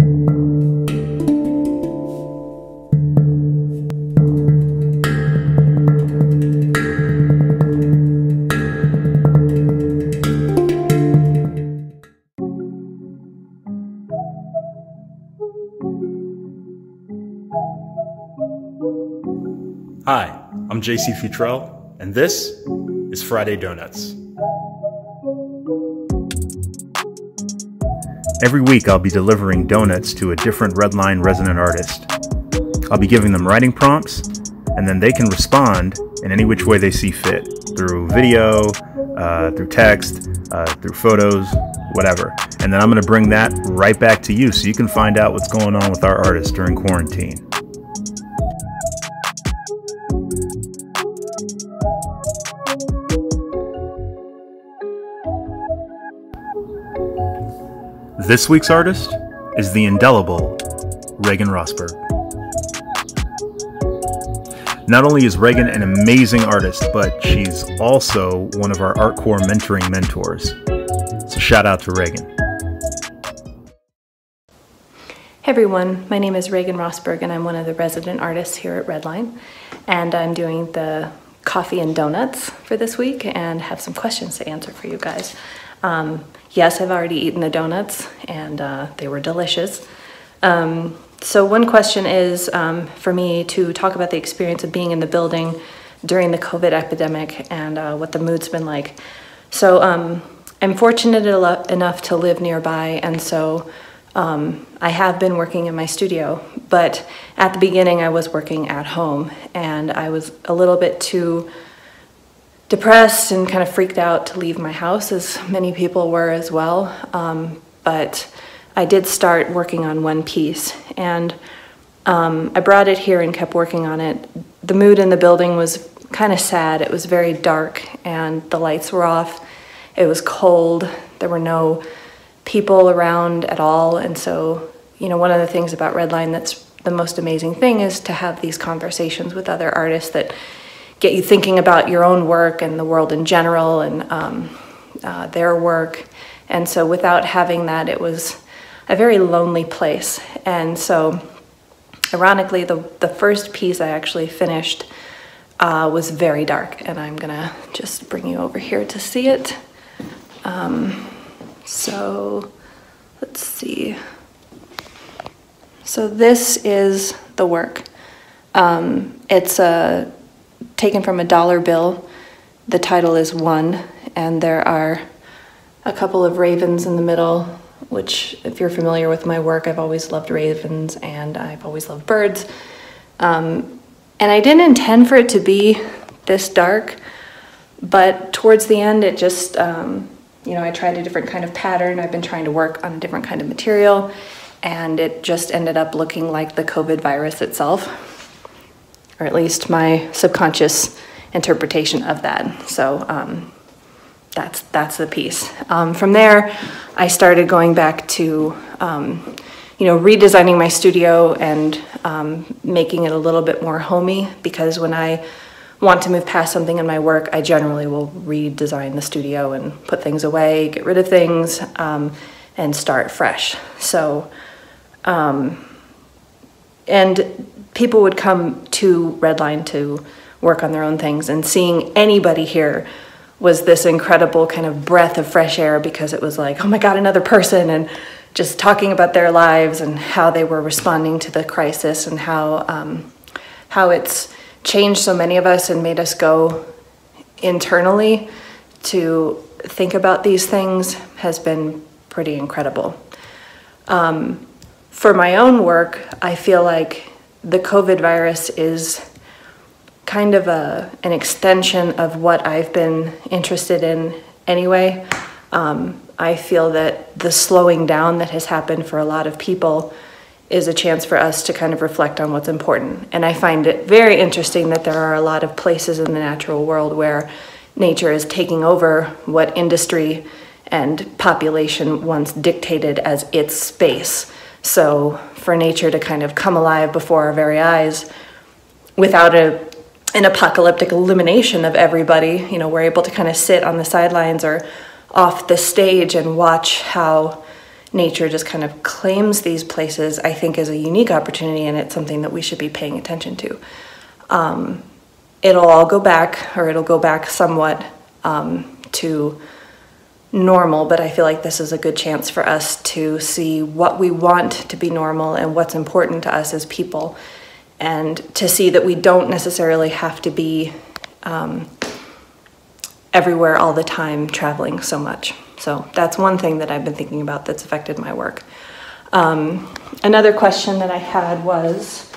Hi, I'm JC Futrell, and this is Friday Doughnuts. Every week I'll be delivering donuts to a different RedLine Resident Artist. I'll be giving them writing prompts, and then they can respond in any which way they see fit, through video, through text, through photos, whatever. And then I'm going to bring that right back to you so you can find out what's going on with our artists during quarantine. This week's artist is the indelible Regan Rosburg. Not only is Regan an amazing artist, but she's also one of our ArtCore mentoring mentors. So shout out to Regan. Hey everyone, my name is Regan Rosburg and I'm one of the resident artists here at RedLine. And I'm doing the coffee and donuts for this week and have some questions to answer for you guys. Yes, I've already eaten the donuts and they were delicious. So one question is for me to talk about the experience of being in the building during the COVID epidemic and what the mood's been like. So I'm fortunate enough to live nearby, and so I have been working in my studio, but at the beginning I was working at home and I was a little bit too depressed and kind of freaked out to leave my house, as many people were as well. But I did start working on one piece, and I brought it here and kept working on it. The mood in the building was kind of sad. It was very dark and the lights were off. It was cold. There were no people around at all. And so, you know, one of the things about RedLine that's the most amazing thing is to have these conversations with other artists that get you thinking about your own work and the world in general and their work. And so without having that, it was a very lonely place. And so ironically, the first piece I actually finished was very dark, and I'm gonna just bring you over here to see it. So let's see. So this is the work. It's taken from a dollar bill. The title is One, and there are a couple of ravens in the middle, which, if you're familiar with my work, I've always loved ravens and I've always loved birds. And I didn't intend for it to be this dark, but towards the end it just, you know, I tried a different kind of pattern. I've been trying to work on a different kind of material, and it just ended up looking like the COVID virus itself, or at least my subconscious interpretation of that. So that's the piece. From there, I started going back to, you know, redesigning my studio and making it a little bit more homey, because when I want to move past something in my work, I generally will redesign the studio and put things away, get rid of things, and start fresh. So, and people would come to RedLine to work on their own things, and seeing anybody here was this incredible kind of breath of fresh air, because it was like, oh my God, another person, and just talking about their lives and how they were responding to the crisis and how it's changed so many of us and made us go internally to think about these things has been pretty incredible. For my own work, I feel like the COVID virus is kind of an extension of what I've been interested in anyway. I feel that the slowing down that has happened for a lot of people is a chance for us to kind of reflect on what's important. And I find it very interesting that there are a lot of places in the natural world where nature is taking over what industry and population once dictated as its space. So for nature to kind of come alive before our very eyes without an apocalyptic elimination of everybody, you know, we're able to kind of sit on the sidelines or off the stage and watch how nature just kind of claims these places, I think is a unique opportunity, and it's something that we should be paying attention to. It'll all go back, or it'll go back somewhat to normal, but I feel like this is a good chance for us to see what we want to be normal and what's important to us as people, and to see that we don't necessarily have to be everywhere all the time traveling so much. So that's one thing that I've been thinking about that's affected my work. Another question that I had was,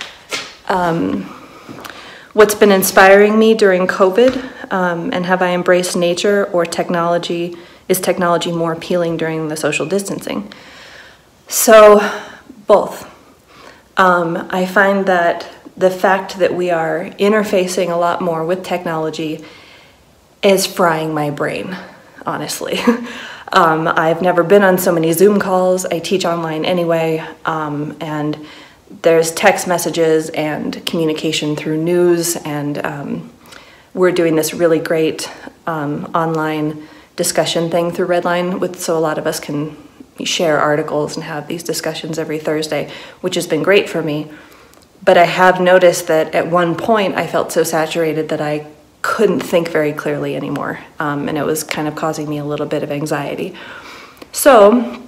what's been inspiring me during COVID, and have I embraced nature or technology? Is technology more appealing during the social distancing? So both. I find that the fact that we are interfacing a lot more with technology is frying my brain, honestly. I've never been on so many Zoom calls. I teach online anyway, and there's text messages and communication through news, and we're doing this really great online discussion thing through RedLine, so a lot of us can share articles and have these discussions every Thursday, which has been great for me. But I have noticed that at one point I felt so saturated that I couldn't think very clearly anymore, and it was kind of causing me a little bit of anxiety. So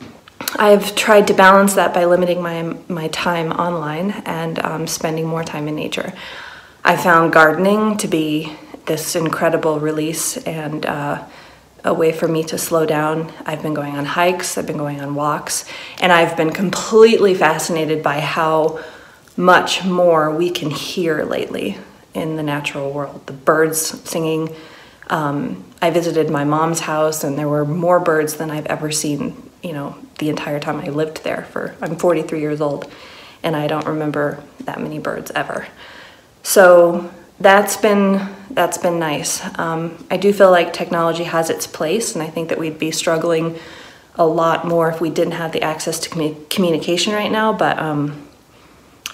I've tried to balance that by limiting my time online and spending more time in nature. I found gardening to be this incredible release and a way for me to slow down. I've been going on hikes, I've been going on walks, and I've been completely fascinated by how much more we can hear lately in the natural world. The birds singing. I visited my mom's house, and there were more birds than I've ever seen, the entire time I lived there. I'm 43 years old, and I don't remember that many birds ever. So that's been nice. I do feel like technology has its place, and I think that we'd be struggling a lot more if we didn't have the access to communication right now, but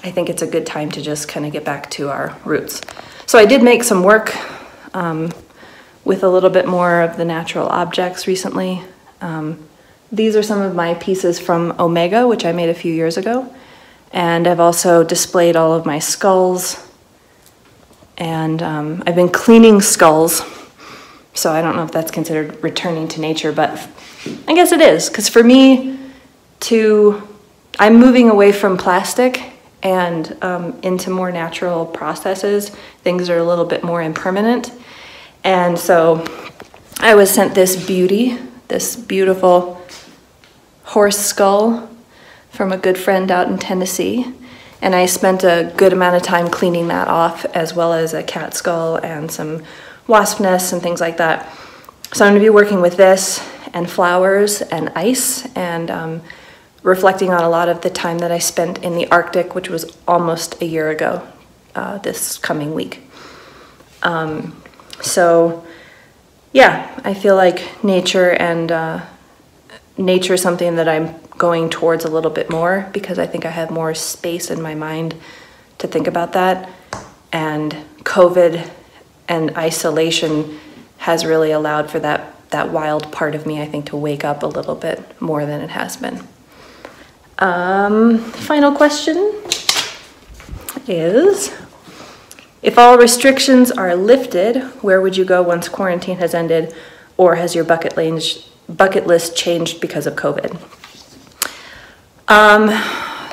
I think it's a good time to just kind of get back to our roots. So I did make some work with a little bit more of the natural objects recently. These are some of my pieces from Omega, which I made a few years ago. And I've also displayed all of my skulls. And I've been cleaning skulls. So I don't know if that's considered returning to nature, but I guess it is. Because for me, I'm moving away from plastic and into more natural processes. Things are a little bit more impermanent. And so I was sent this beautiful horse skull from a good friend out in Tennessee. And I spent a good amount of time cleaning that off, as well as a cat skull and some wasp nests and things like that. So I'm gonna be working with this and flowers and ice, and reflecting on a lot of the time that I spent in the Arctic, which was almost a year ago this coming week. So yeah, I feel like nature is something that I'm going towards a little bit more, because I think I have more space in my mind to think about that. And COVID and isolation has really allowed for that wild part of me, I think, to wake up a little bit more than it has been. Final question is, if all restrictions are lifted, where would you go once quarantine has ended, or has your bucket list changed because of COVID?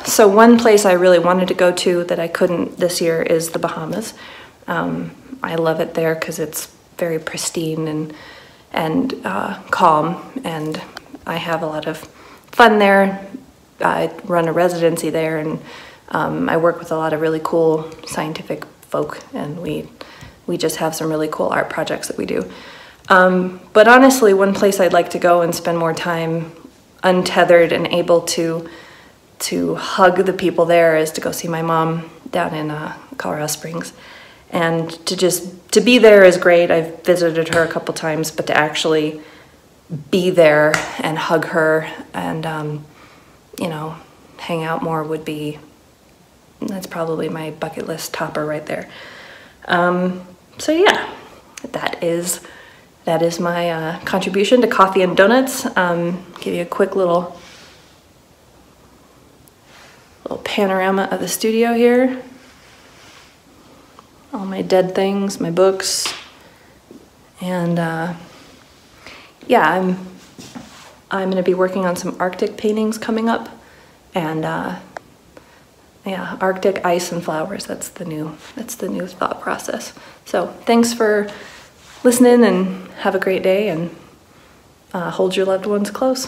So one place I really wanted to go to that I couldn't this year is the Bahamas. I love it there because it's very pristine and calm, and I have a lot of fun there. I run a residency there, and I work with a lot of really cool scientific folk, and we just have some really cool art projects that we do. But honestly, one place I'd like to go and spend more time untethered and able to hug the people there is to go see my mom down in Colorado Springs. And to be there is great. I've visited her a couple times, but to actually be there and hug her and hang out more that's probably my bucket list topper right there. So yeah, that is my contribution to coffee and donuts. Give you a quick little panorama of the studio here. All my dead things, my books, and yeah, I'm gonna be working on some Arctic paintings coming up, and yeah, Arctic ice and flowers. That's the new thought process. So thanks for listening, and have a great day, and hold your loved ones close.